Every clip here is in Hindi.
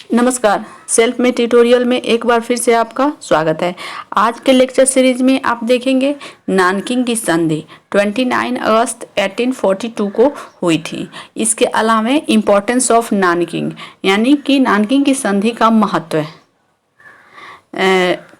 नमस्कार। सेल्फ में ट्यूटोरियल में एक बार फिर से आपका स्वागत है। आज के लेक्चर सीरीज में आप देखेंगे नानकिंग की संधि 29 अगस्त 1842 को हुई थी। इसके अलावा इम्पोर्टेंस ऑफ नानकिंग यानी कि नानकिंग की संधि का महत्व है।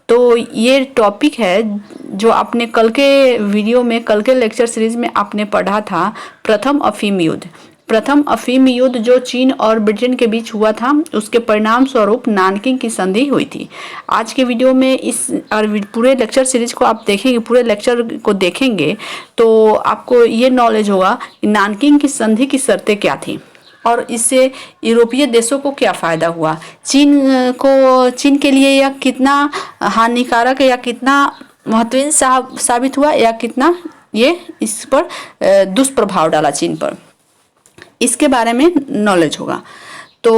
तो ये टॉपिक है जो आपने कल के वीडियो में, कल के लेक्चर सीरीज में आपने पढ़ा था, प्रथम अफीम युद्ध। प्रथम अफीम युद्ध जो चीन और ब्रिटेन के बीच हुआ था, उसके परिणाम स्वरूप नानकिंग की संधि हुई थी। आज के वीडियो में इस और पूरे लेक्चर सीरीज को आप देखेंगे, पूरे लेक्चर को देखेंगे तो आपको ये नॉलेज होगा कि नानकिंग की संधि की शर्तें क्या थी और इससे यूरोपीय देशों को क्या फ़ायदा हुआ, चीन के लिए यह कितना हानिकारक या कितना महत्वहीन साबित हुआ या कितना ये इस पर दुष्प्रभाव डाला चीन पर, इसके बारे में नॉलेज होगा। तो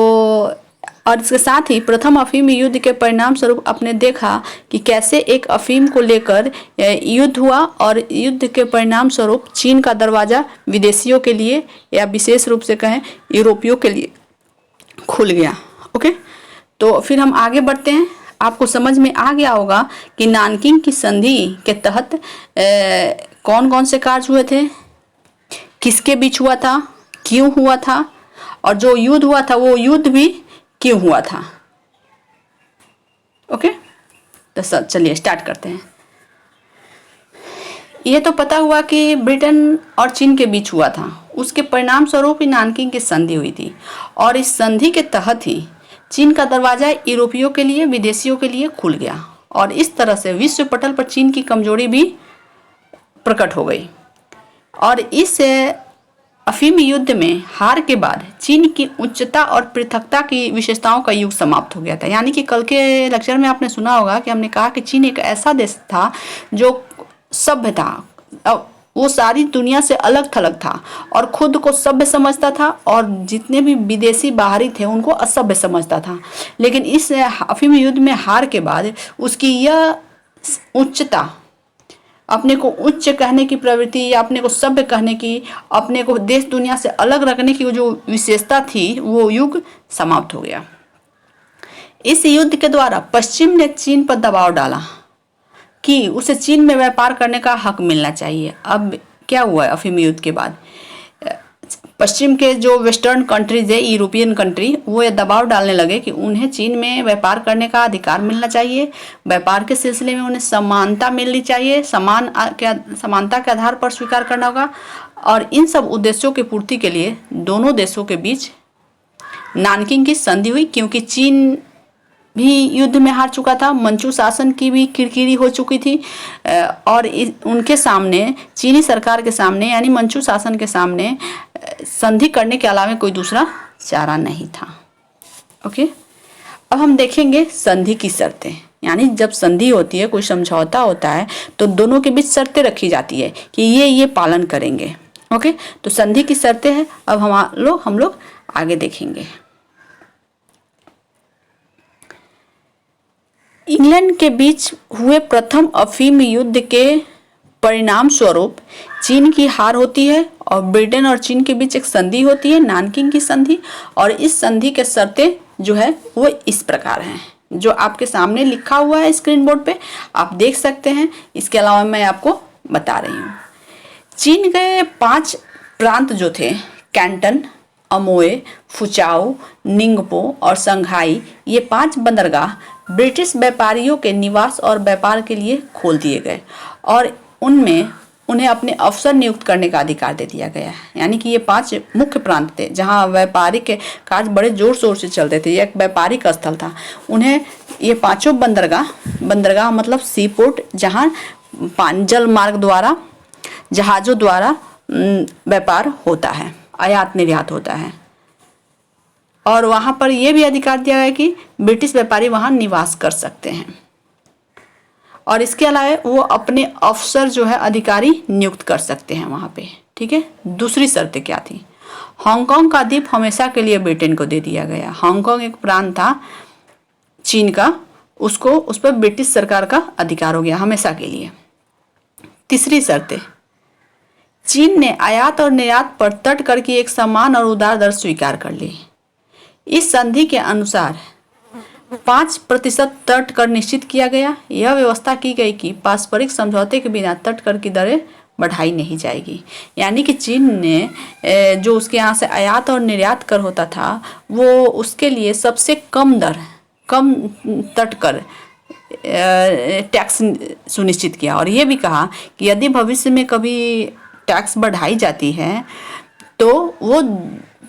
और इसके साथ ही प्रथम अफीम युद्ध के परिणाम स्वरूप आपने देखा कि कैसे एक अफीम को लेकर युद्ध हुआ और युद्ध के परिणाम स्वरूप चीन का दरवाज़ा विदेशियों के लिए या विशेष रूप से कहें यूरोपियों के लिए खुल गया। ओके, तो फिर हम आगे बढ़ते हैं। आपको समझ में आ गया होगा कि नानकिंग की संधि के तहत कौन कौन से कार्य हुए थे, किसके बीच हुआ था, क्यों हुआ था, और जो युद्ध हुआ था वो युद्ध भी क्यों हुआ था। ओके, तो सर चलिए स्टार्ट करते हैं। ये तो पता हुआ कि ब्रिटेन और चीन के बीच हुआ था, उसके परिणाम स्वरूप ही नानकिंग की संधि हुई थी और इस संधि के तहत ही चीन का दरवाजा यूरोपियों के लिए, विदेशियों के लिए खुल गया और इस तरह से विश्व पटल पर चीन की कमजोरी भी प्रकट हो गई। और इस अफीम युद्ध में हार के बाद चीन की उच्चता और पृथकता की विशेषताओं का युग समाप्त हो गया था। यानी कि कल के लेक्चर में आपने सुना होगा कि हमने कहा कि चीन एक ऐसा देश था जो सभ्य था, वो सारी दुनिया से अलग थलग था और खुद को सभ्य समझता था और जितने भी विदेशी बाहरी थे उनको असभ्य समझता था। लेकिन इस अफीम युद्ध में हार के बाद उसकी यह उच्चता, अपने को उच्च कहने की प्रवृत्ति या अपने को सभ्य कहने की, अपने को देश दुनिया से अलग रखने की जो विशेषता थी, वो युग समाप्त हो गया। इस युद्ध के द्वारा पश्चिम ने चीन पर दबाव डाला कि उसे चीन में व्यापार करने का हक मिलना चाहिए। अब क्या हुआ अफीम युद्ध के बाद, पश्चिम के जो वेस्टर्न कंट्रीज है, यूरोपियन कंट्री, वो ये दबाव डालने लगे कि उन्हें चीन में व्यापार करने का अधिकार मिलना चाहिए, व्यापार के सिलसिले में उन्हें समानता मिलनी चाहिए, समानता के आधार पर स्वीकार करना होगा। और इन सब उद्देश्यों की पूर्ति के लिए दोनों देशों के बीच नानकिंग की संधि हुई, क्योंकि चीन भी युद्ध में हार चुका था, मंचू शासन की भी किरकिरी हो चुकी थी और उनके सामने, चीनी सरकार के सामने यानी मंचू शासन के सामने संधि करने के अलावा कोई दूसरा चारा नहीं था। ओके, अब हम देखेंगे संधि की शर्तें। यानी जब संधि होती है, कोई समझौता होता है, तो दोनों के बीच शर्तें रखी जाती है कि ये पालन करेंगे। ओके, तो संधि की शर्तें हैं। अब हम लोग आगे देखेंगे। इंग्लैंड के बीच हुए प्रथम अफीम युद्ध के परिणाम स्वरूप चीन की हार होती है और ब्रिटेन और चीन के बीच एक संधि होती है, नानकिंग की संधि। और इस संधि के शर्तें जो है वो इस प्रकार हैं, जो आपके सामने लिखा हुआ है स्क्रीन बोर्ड पे, आप देख सकते हैं। इसके अलावा मैं आपको बता रही हूँ। चीन के 5 प्रांत जो थे, कैंटन, अमोए, फुचाओ, निंगपो और संघाई, ये 5 बंदरगाह ब्रिटिश व्यापारियों के निवास और व्यापार के लिए खोल दिए गए और उनमें उन्हें अपने अफसर नियुक्त करने का अधिकार दे दिया गया। यानी कि ये 5 मुख्य प्रांत थे जहां व्यापारिक कार्य बड़े जोर शोर से चलते थे, ये एक व्यापारिक स्थल था। उन्हें ये 5 बंदरगाह मतलब सी पोर्ट, जहां जल मार्ग द्वारा, जहाज़ों द्वारा व्यापार होता है, आयात निर्यात होता है। और वहाँ पर यह भी अधिकार दिया गया कि ब्रिटिश व्यापारी वहाँ निवास कर सकते हैं और इसके अलावा वो अपने अफसर जो है, अधिकारी नियुक्त कर सकते हैं वहाँ पे। ठीक है, दूसरी शर्तें क्या थी? हांगकांग का द्वीप हमेशा के लिए ब्रिटेन को दे दिया गया। हांगकांग एक प्रांत था चीन का, उस पर ब्रिटिश सरकार का अधिकार हो गया हमेशा के लिए। तीसरी शर्तें, चीन ने आयात और निर्यात पर तट कर की एक समान और उदार दर स्वीकार कर ली। इस संधि के अनुसार 5% तट कर निश्चित किया गया। यह व्यवस्था की गई कि पारस्परिक समझौते के बिना तट कर की दरें बढ़ाई नहीं जाएगी। यानी कि चीन ने जो उसके यहाँ से आयात और निर्यात कर होता था वो उसके लिए सबसे कम दर, कम तट कर टैक्स सुनिश्चित किया और ये भी कहा कि यदि भविष्य में कभी टैक्स बढ़ाई जाती है तो वो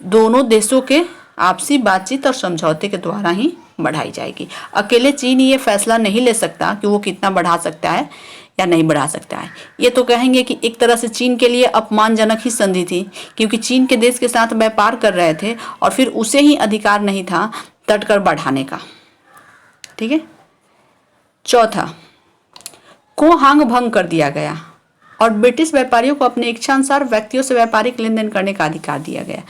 दोनों देशों के आपसी बातचीत और समझौते के द्वारा ही बढ़ाई जाएगी। अकेले चीन ये फैसला नहीं ले सकता कि वो कितना बढ़ा सकता है या नहीं बढ़ा सकता है। ये तो कहेंगे कि एक तरह से चीन के लिए अपमानजनक ही संधि थी, क्योंकि चीन के देश के साथ व्यापार कर रहे थे और फिर उसे ही अधिकार नहीं था तट कर बढ़ाने का। ठीक है। चौथा, कोहांग भंग कर दिया गया और ब्रिटिश व्यापारियों को अपने इच्छानुसार व्यक्तियों से व्यापारिक लेन देन करने का अधिकार दिया गया।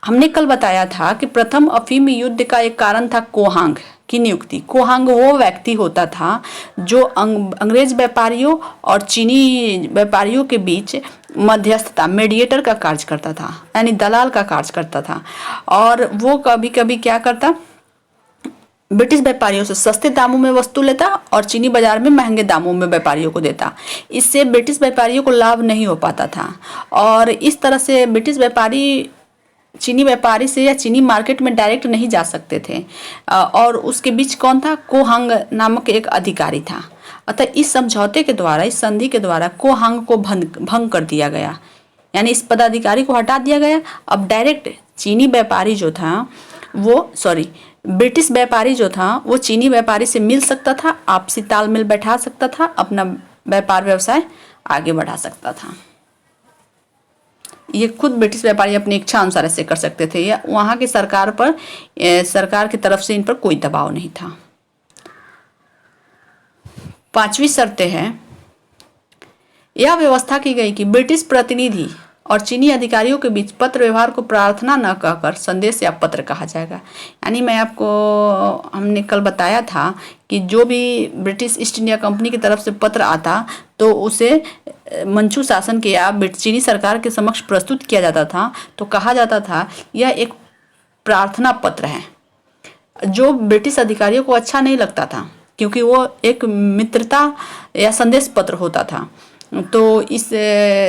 हमने कल बताया था कि प्रथम अफीम युद्ध का एक कारण था कोहांग की नियुक्ति। कोहांग वो व्यक्ति होता था जो अंग्रेज व्यापारियों और चीनी व्यापारियों के बीच मध्यस्थता, मेडिएटर का कार्य करता था, यानी दलाल का कार्य करता था। और वो कभी कभी क्या करता, ब्रिटिश व्यापारियों से सस्ते दामों में वस्तु लेता और चीनी बाजार में महंगे दामों में व्यापारियों को देता। इससे ब्रिटिश व्यापारियों को लाभ नहीं हो पाता था और इस तरह से ब्रिटिश व्यापारी चीनी व्यापारी से या चीनी मार्केट में डायरेक्ट नहीं जा सकते थे। और उसके बीच कौन था, कोहांग नामक एक अधिकारी था। अतः इस समझौते के द्वारा, इस संधि के द्वारा कोहांग को भंग कर दिया गया, यानी इस पदाधिकारी को हटा दिया गया। अब डायरेक्ट चीनी व्यापारी जो था वो ब्रिटिश व्यापारी जो था वो चीनी व्यापारी से मिल सकता था, आपसी तालमेल बैठा सकता था, अपना व्यापार व्यवसाय आगे बढ़ा सकता था। ये खुद ब्रिटिश व्यापारी अपनी इच्छा अनुसार ऐसे कर सकते थे या वहाँ की सरकार की तरफ से इन पर कोई दबाव नहीं था। 5वीं शर्त है, यह व्यवस्था की गई कि ब्रिटिश प्रतिनिधि और चीनी अधिकारियों के बीच पत्र व्यवहार को प्रार्थना न कहकर संदेश या पत्र कहा जाएगा। यानी हमने कल बताया था कि जो भी ब्रिटिश ईस्ट इंडिया कंपनी की तरफ से पत्र आता तो उसे मंचू शासन के या चीनी सरकार के समक्ष प्रस्तुत किया जाता था, तो कहा जाता था यह एक प्रार्थना पत्र है, जो ब्रिटिश अधिकारियों को अच्छा नहीं लगता था क्योंकि वो एक मित्रता या संदेश पत्र होता था। तो इस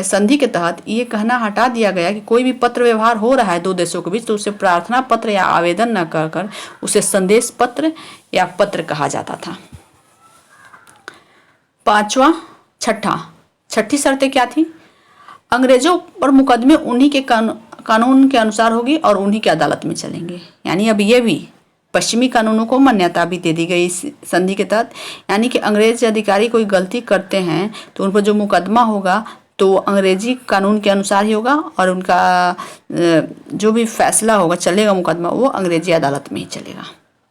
संधि के तहत ये कहना हटा दिया गया कि कोई भी पत्र व्यवहार हो रहा है दो देशों के बीच तो उसे प्रार्थना पत्र या आवेदन न कहकर उसे संदेश पत्र या पत्र कहा जाता था। छठी शर्तें क्या थी, अंग्रेजों पर मुकदमे उन्हीं के कानून के अनुसार होगी और उन्हीं की अदालत में चलेंगे। यानी अब ये भी पश्चिमी कानूनों को मान्यता भी दे दी गई इस संधि के तहत। यानी कि अंग्रेज अधिकारी कोई गलती करते हैं तो उन पर जो मुकदमा होगा तो अंग्रेजी कानून के अनुसार ही होगा और उनका जो भी फैसला होगा, चलेगा मुकदमा, वो अंग्रेजी अदालत में ही चलेगा।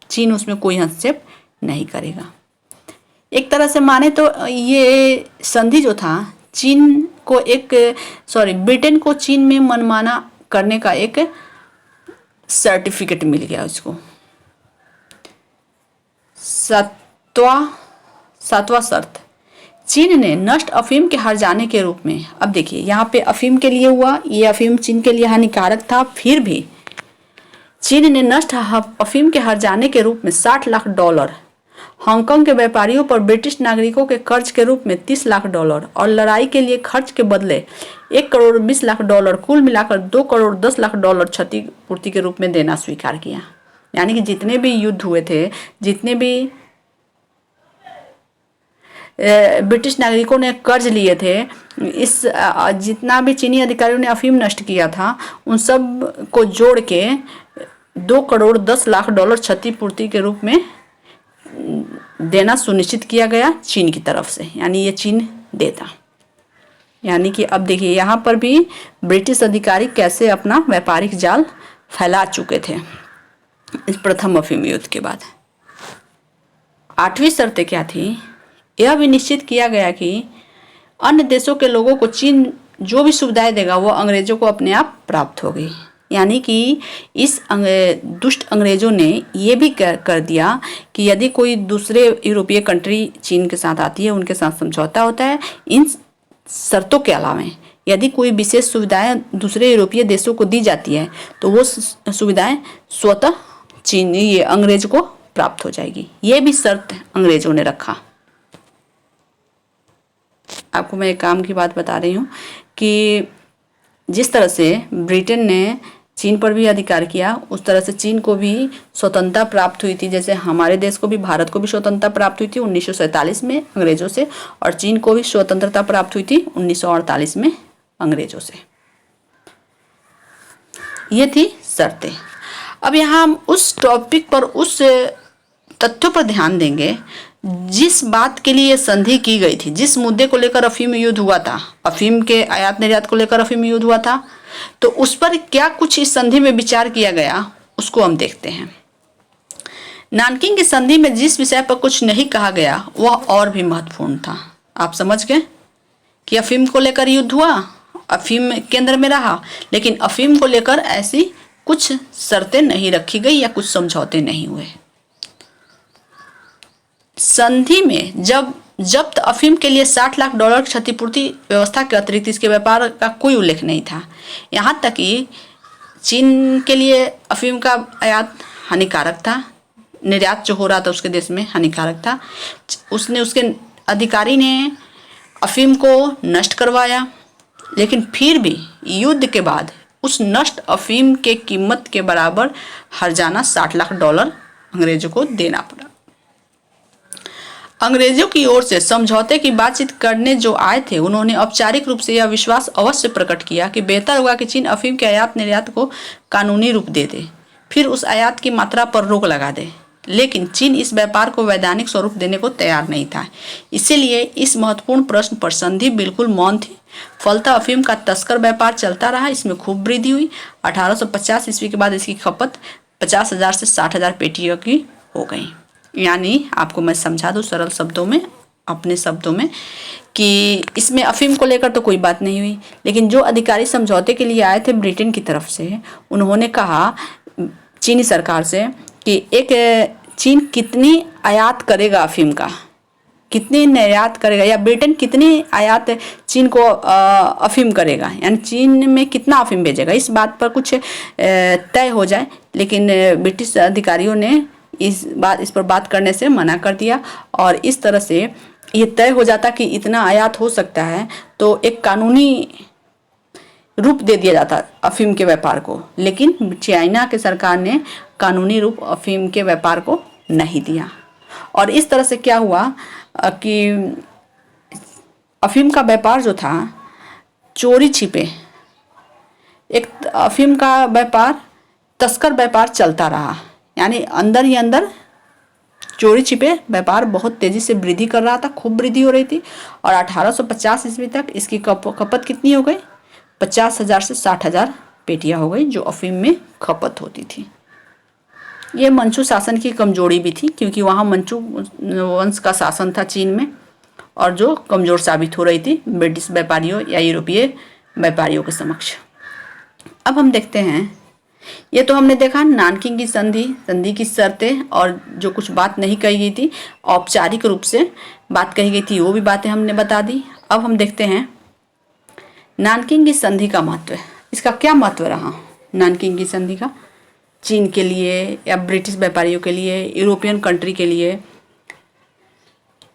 चीन उसमें कोई हस्तक्षेप नहीं करेगा। एक तरह से माने तो ये संधि जो था ब्रिटेन को चीन में मनमाना करने का एक सर्टिफिकेट मिल गया उसको। सातवां शर्त, चीन ने नष्ट अफीम के हर जाने के रूप में, अब देखिए यहाँ पे अफीम के लिए हुआ, ये अफीम चीन के लिए हानिकारक था, फिर भी चीन ने नष्ट अफीम के हर जाने के रूप में $60 लाख, हांगकांग के व्यापारियों पर ब्रिटिश नागरिकों के कर्ज के रूप में $30 लाख और लड़ाई के लिए खर्च के बदले $1.20 करोड़, कुल मिलाकर $2.10 करोड़ क्षतिपूर्ति के रूप में देना स्वीकार किया। यानी कि जितने भी युद्ध हुए थे, जितने भी ब्रिटिश नागरिकों ने कर्ज लिए थे, जितना भी चीनी अधिकारियों ने अफीम नष्ट किया था, उन सब को जोड़ के $2.10 करोड़ क्षतिपूर्ति के रूप में देना सुनिश्चित किया गया चीन की तरफ से। यानी ये चीन देता। यानी कि अब देखिए यहाँ पर भी ब्रिटिश अधिकारी कैसे अपना व्यापारिक जाल फैला चुके थे इस प्रथम अफीम युद्ध के बाद। 8वीं शर्त क्या थी, यह भी निश्चित किया गया कि अन्य देशों के लोगों को चीन जो भी सुविधाएं देगा वो अंग्रेजों को अपने आप प्राप्त होगी। यानी कि इस दुष्ट अंग्रेजों ने ये भी कर दिया कि यदि कोई दूसरे यूरोपीय कंट्री चीन के साथ आती है, उनके साथ समझौता होता है, इन शर्तों के अलावा यदि कोई विशेष सुविधाएं दूसरे यूरोपीय देशों को दी जाती है तो वो सुविधाएं स्वतः चीनी अंग्रेज को प्राप्त हो जाएगी। ये भी शर्त अंग्रेजों ने रखा। आपको मैं एक काम की बात बता रही हूँ कि जिस तरह से ब्रिटेन ने चीन पर भी अधिकार किया, उस तरह से चीन को भी स्वतंत्रता प्राप्त हुई थी। जैसे हमारे देश को भी, भारत को भी स्वतंत्रता प्राप्त हुई थी 1947 में अंग्रेजों से, और चीन को भी स्वतंत्रता प्राप्त हुई थी 1948 में अंग्रेजों से। ये थी शर्तें। अब यहाँ हम उस टॉपिक पर, उस तथ्यों पर ध्यान देंगे जिस बात के लिए संधि की गई थी, जिस मुद्दे को लेकर अफीम युद्ध हुआ था, अफीम के आयात निर्यात को लेकर अफीम युद्ध हुआ था, तो उस पर क्या कुछ इस संधि में विचार किया गया उसको हम देखते हैं। नानकिंग की संधि में जिस विषय पर कुछ नहीं कहा गया वह और भी महत्वपूर्ण था। आप समझ गए कि अफीम को लेकर युद्ध हुआ, अफीम केंद्र में रहा, लेकिन अफीम को लेकर ऐसी कुछ शर्तें नहीं रखी गई या कुछ समझौते नहीं हुए। संधि में जब जब्त अफीम के लिए 60 लाख डॉलर क्षतिपूर्ति व्यवस्था के अतिरिक्त इसके व्यापार का कोई उल्लेख नहीं था। यहाँ तक कि चीन के लिए अफीम का आयात हानिकारक था, निर्यात जो हो रहा था उसके देश में हानिकारक था। उसके अधिकारी ने अफीम को नष्ट करवाया, लेकिन फिर भी युद्ध के बाद उस नष्ट अफीम के कीमत के बराबर हर्जाना 60 लाख डॉलर अंग्रेजों को देना पड़ा। अंग्रेजों की ओर से समझौते की बातचीत करने जो आए थे, उन्होंने औपचारिक रूप से यह विश्वास अवश्य प्रकट किया कि बेहतर होगा कि चीन अफीम के आयात निर्यात को कानूनी रूप दे दे, फिर उस आयात की मात्रा पर रोक लगा दे। लेकिन चीन इस व्यापार को वैधानिक स्वरूप देने को तैयार नहीं था। इसीलिए इस महत्वपूर्ण प्रश्न पर संधि बिल्कुल मौन थी। फलतः अफीम का तस्कर व्यापार चलता रहा, इसमें खूब वृद्धि हुई। 1850 ईस्वी के बाद इसकी खपत 50,000 से 60,000 पेटियों की हो गई। यानी आपको मैं समझा दूँ सरल शब्दों में, अपने शब्दों में, कि इसमें अफीम को लेकर तो कोई बात नहीं हुई, लेकिन जो अधिकारी समझौते के लिए आए थे ब्रिटेन की तरफ से, उन्होंने कहा चीनी सरकार से कि एक चीन कितनी आयात करेगा अफीम का, कितनी निर्यात करेगा, या ब्रिटेन कितनी आयात चीन को अफीम करेगा, यानी चीन में कितना अफीम भेजेगा, इस बात पर कुछ तय हो जाए। लेकिन ब्रिटिश अधिकारियों ने इस पर बात करने से मना कर दिया, और इस तरह से ये तय हो जाता कि इतना आयात हो सकता है, तो एक कानूनी रूप दे दिया जाता अफीम के व्यापार को। लेकिन चाइना के सरकार ने कानूनी रूप अफीम के व्यापार को नहीं दिया, और इस तरह से क्या हुआ कि अफीम का व्यापार जो था चोरी छिपे, एक अफीम का व्यापार तस्कर व्यापार चलता रहा, यानी अंदर ही अंदर चोरी छिपे व्यापार बहुत तेजी से वृद्धि कर रहा था, खूब वृद्धि हो रही थी। और 1850 ईस्वी तक इसकी खपत कितनी हो गई, 50,000 से 60,000 पेटियां हो गई जो अफीम में खपत होती थी। ये मंचू शासन की कमजोरी भी थी, क्योंकि वहाँ मंचू वंश का शासन था चीन में, और जो कमज़ोर साबित हो रही थी ब्रिटिश व्यापारियों या यूरोपीय व्यापारियों के समक्ष। अब हम देखते हैं, ये तो हमने देखा नानकिंग की संधि की शर्तें, और जो कुछ बात नहीं कही गई थी, औपचारिक रूप से बात कही गई थी, वो भी बातें हमने बता दी। अब हम देखते हैं नानकिंग की संधि का महत्व। इसका क्या महत्व रहा नानकिंग की संधि का, चीन के लिए या ब्रिटिश व्यापारियों के लिए, यूरोपियन कंट्री के लिए।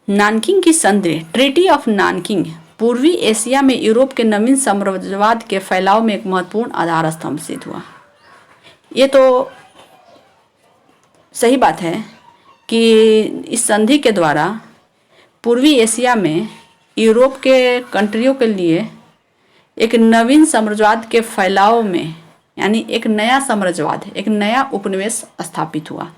नानकिंग की संधि, ट्रीटी ऑफ नानकिंग, पूर्वी एशिया में यूरोप के नवीन साम्राज्यवाद के फैलाव में एक महत्वपूर्ण आधार स्तंभ सिद्ध हुआ। ये तो सही बात है कि इस संधि के द्वारा पूर्वी एशिया में यूरोप के कंट्रियों के लिए एक नवीन साम्राज्यवाद के फैलाव में, यानी एक नया साम्राज्यवाद, एक नया उपनिवेश स्थापित हुआ।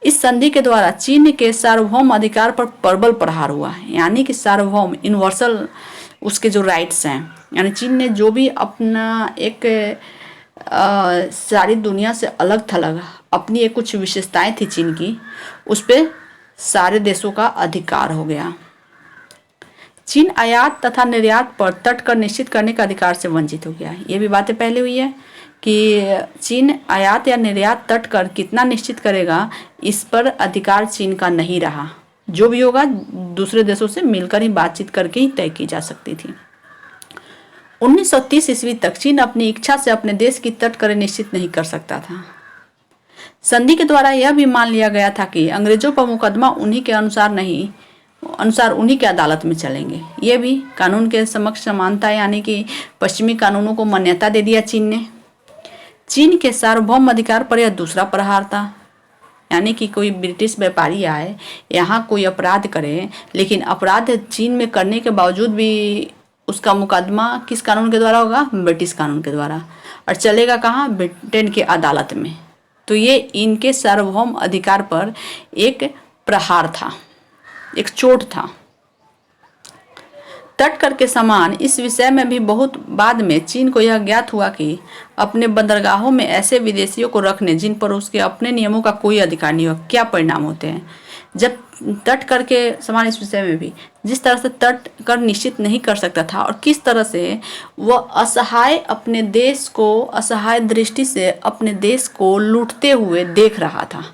इस संधि के द्वारा चीन के सार्वभौम अधिकार पर प्रबल प्रहार हुआ, यानी कि सार्वभौम, यूनिवर्सल उसके जो राइट्स हैं, यानी चीन ने जो भी अपना एक सारी दुनिया से अलग थलग अपनी एक कुछ विशेषताएं थी चीन की, उस पर सारे देशों का अधिकार हो गया। चीन आयात तथा निर्यात पर तट कर निश्चित करने का अधिकार से वंचित हो गया। ये भी बातें पहले हुई है कि चीन आयात या निर्यात तट कर कितना निश्चित करेगा, इस पर अधिकार चीन का नहीं रहा। जो भी होगा दूसरे देशों से मिलकर ही बातचीत करके ही तय की जा सकती थी। 1930 ईस्वी तक चीन अपनी इच्छा से अपने देश की तट करें निश्चित नहीं कर सकता था। संधि के द्वारा यह भी मान लिया गया था कि अंग्रेजों पर मुकदमा उन्हीं के अनुसार उन्हीं के अदालत में चलेंगे। ये भी कानून के समक्ष समानता यानी कि पश्चिमी कानूनों को मान्यता दे दिया चीन ने। चीन के सार्वभौम अधिकार पर यह दूसरा प्रहार था, यानी कि कोई ब्रिटिश व्यापारी आए यहाँ कोई अपराध करे, लेकिन अपराध चीन में करने के बावजूद भी उसका मुकदमा किस कानून के द्वारा होगा? ब्रिटिश कानून के द्वारा। और चलेगा कहाँ? ब्रिटेन के अदालत में। तो ये इनके सार्वभौम अधिकार पर एक प्रहार था, एक चोट था। तटकर के समान इस विषय में भी बहुत बाद में चीन को यह ज्ञात हुआ कि अपने बंदरगाहों में ऐसे विदेशियों को रखने जिन पर उसके अपने नियमों का कोई अधिकार नहीं हो, क्या परिणाम होते हैं। जब तटकर के समान इस विषय में भी जिस तरह से तटकर निश्चित नहीं कर सकता था और किस तरह से वह असहाय अपने देश को, असहाय दृष्टि से अपने देश को लूटते हुए देख रहा था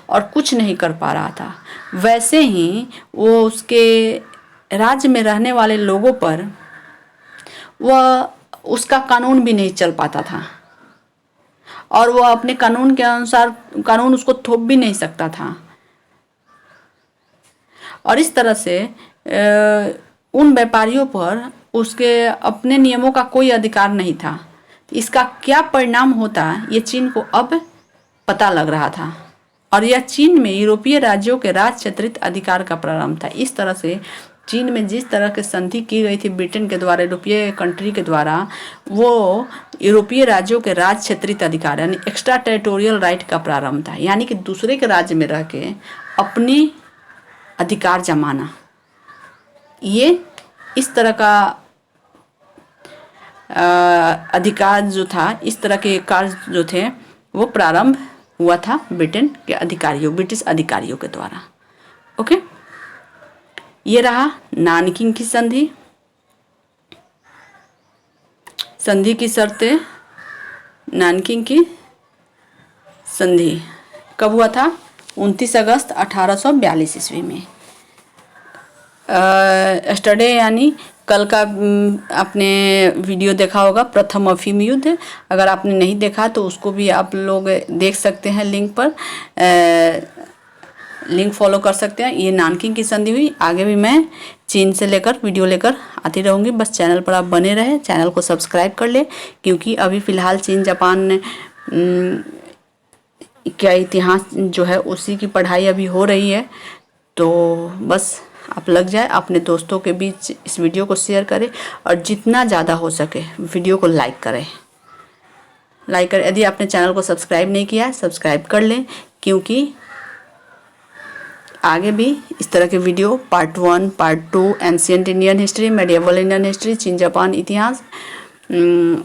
और कुछ नहीं कर पा रहा था, वैसे ही वो उसके राज्य में रहने वाले लोगों पर वह उसका कानून भी नहीं चल पाता था और वह अपने कानून के अनुसार कानून उसको थोप भी नहीं सकता था। और इस तरह से उन व्यापारियों पर उसके अपने नियमों का कोई अधिकार नहीं था। इसका क्या परिणाम होता ये चीन को अब पता लग रहा था और यह चीन में यूरोपीय राज्यों के राज क्षेत्रित अधिकार का प्रारंभ था। इस तरह से चीन में जिस तरह की संधि की गई थी ब्रिटेन के द्वारा, यूरोपीय कंट्री के द्वारा, वो यूरोपीय राज्यों के राज क्षेत्रित अधिकार यानी एक्स्ट्रा टेरिटोरियल राइट का प्रारंभ था, यानी कि दूसरे के राज्य में रह के अपने अधिकार जमाना। ये इस तरह का अधिकार जो था, इस तरह के कार्य जो थे वो प्रारंभ हुआ था ब्रिटेन के अधिकारियों, ब्रिटिश अधिकारियों के द्वारा। ओके, ये रहा नानकिंग की संधि। संधि की शर्तें। नानकिंग की संधि कब हुआ था? 29 अगस्त 1842 ईस्वी में। एस्टरडे यानी कल का आपने वीडियो देखा होगा, प्रथम अफीम युद्ध। अगर आपने नहीं देखा तो उसको भी आप लोग देख सकते हैं, लिंक पर लिंक फॉलो कर सकते हैं। ये नानकिंग की संधि हुई। आगे भी मैं चीन से लेकर वीडियो लेकर आती रहूँगी, बस चैनल पर आप बने रहे, चैनल को सब्सक्राइब कर ले, क्योंकि अभी फ़िलहाल चीन जापान का इतिहास जो है उसी की पढ़ाई अभी हो रही है। तो बस आप लग जाए, अपने दोस्तों के बीच इस वीडियो को शेयर करें और जितना ज़्यादा हो सके वीडियो को लाइक करें। यदि आपने चैनल को सब्सक्राइब नहीं किया है सब्सक्राइब कर लें, क्योंकि आगे भी इस तरह के video part 1, part 2 ancient Indian history, medieval Indian history, चीन जापान इतिहास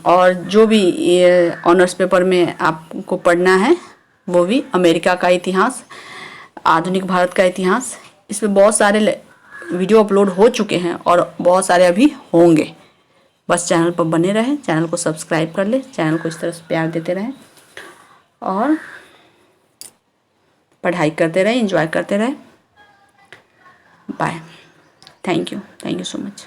और जो भी ये ऑनर्स पेपर में आपको पढ़ना है वो भी अमेरिका का इतिहास, आधुनिक भारत का इतिहास, इसमें बहुत सारे वीडियो अपलोड हो चुके हैं और बहुत सारे अभी होंगे। बस चैनल पर बने रहें, चैनल को सब्सक्राइब कर ले, चैनल को इस तरह से प्यार देते रहें और पढ़ाई करते रहें, एंजॉय करते रहें। Bye, thank you so much.